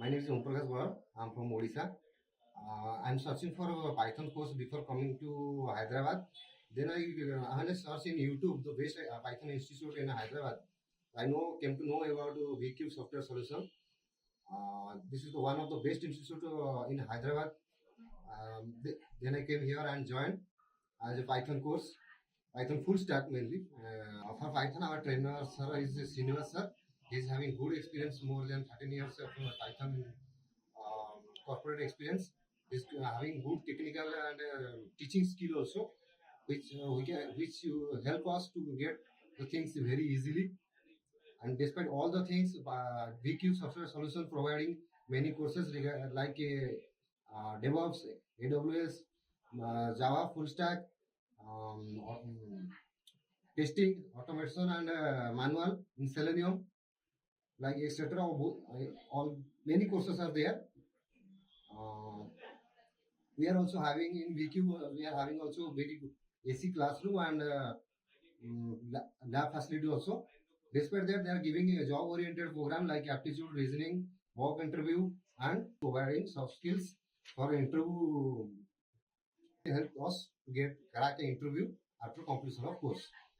My name is Om Prakash Gaur. I'm from Odisha. I'm searching for a Python course before coming to Hyderabad. Then I had a search in YouTube, the best Python institute in Hyderabad. Came to know about VQ Software Solution. This is one of the best institute in Hyderabad. Then I came here and joined as a Python course, Python full stack mainly. For Python, our trainer sir is a senior sir. He's having good experience, more than 13 years of Python corporate experience. He's having good technical and teaching skill also, which help us to get the things very easily. And despite all the things, VQ Software Solution providing many courses like DevOps, AWS, Java full stack, testing, automation, and manual in Selenium, like etc. All many courses are there. We are also having in VQ, we are having also very good AC classroom and lab facility also. Despite that, they are giving a job-oriented program like aptitude, reasoning, mock interview, and providing soft skills for interview. Help us to get crack an interview after completion of course.